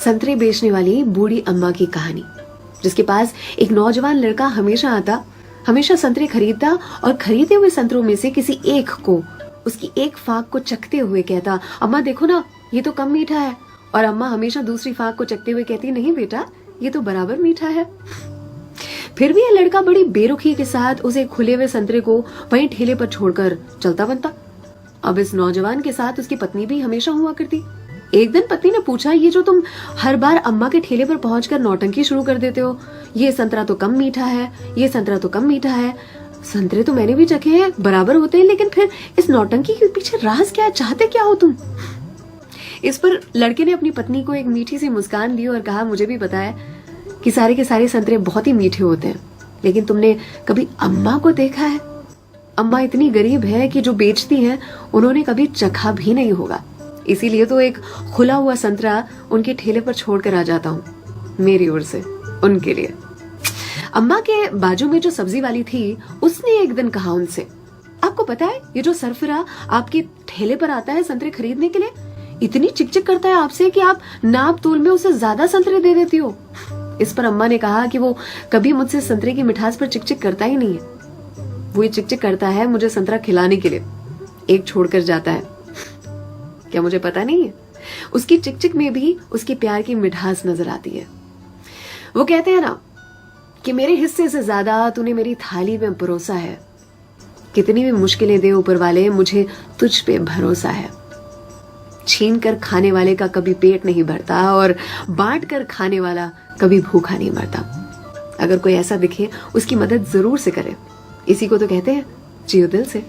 संतरे बेचने वाली बूढ़ी अम्मा की कहानी, जिसके पास एक नौजवान लड़का हमेशा आता, हमेशा संतरे खरीदता और खरीदे हुए संतरों में से किसी एक को, उसकी एक फाक को चखते हुए कहता, अम्मा देखो ना, ये तो कम मीठा है। और अम्मा हमेशा दूसरी फाक को चखते हुए कहती, नहीं बेटा, ये तो बराबर मीठा है। फिर भी यह लड़का बड़ी बेरुखी के साथ उसे खुले हुए संतरे को वहीं ठेले पर छोड़कर चलता बनता। अब इस नौजवान के साथ उसकी पत्नी भी हमेशा हुआ करती। एक दिन पत्नी ने पूछा, ये जो तुम हर बार अम्मा के ठेले पर पहुंचकर नौटंकी शुरू कर देते हो, ये संतरा तो कम मीठा है, ये संतरा तो कम मीठा है। संतरे तो मैंने भी चखे हैं, बराबर होते हैं, लेकिन फिर इस नौटंकी के पीछे राज क्या है, चाहते क्या हो तुम? इस पर लड़के ने अपनी पत्नी को एक मीठी सी मुस्कान दी और कहा, मुझे भी पता है कि सारे के सारे संतरे बहुत ही मीठे होते हैं, लेकिन तुमने कभी अम्मा को देखा है? अम्मा इतनी गरीब है कि जो बेचती हैं उन्होंने कभी चखा भी नहीं होगा, इसीलिए तो एक खुला हुआ संतरा उनके ठेले पर छोड़कर आ जाता हूँ, मेरी ओर से उनके लिए। अम्मा के बाजू में जो सब्जी वाली थी, उसने एक दिन कहा उनसे, आपको पता है ये जो सरफिरा आपके ठेले पर आता है संतरे खरीदने के लिए, इतनी चिकचिक करता है आपसे कि आप नाप तोल में उसे ज्यादा संतरे दे देती हो। इस पर अम्मा ने कहा कि वो कभी मुझसे संतरे की मिठास पर चिकचिक करता ही नहीं है, वो ये चिकचिक करता है मुझे संतरा खिलाने के लिए, एक छोड़कर जाता है। क्या मुझे पता नहीं है? उसकी चिकचिक में भी उसकी प्यार की मिठास नजर आती है। वो कहते हैं ना कि मेरे हिस्से से ज्यादा तूने मेरी थाली में परोसा है, कितनी भी मुश्किलें दे ऊपर वाले, मुझे तुझ पे भरोसा है। छीन कर खाने वाले का कभी पेट नहीं भरता और बांट कर खाने वाला कभी भूखा नहीं मरता। अगर कोई ऐसा दिखे, उसकी मदद जरूर से करे, इसी को तो कहते हैं जियो दिल से।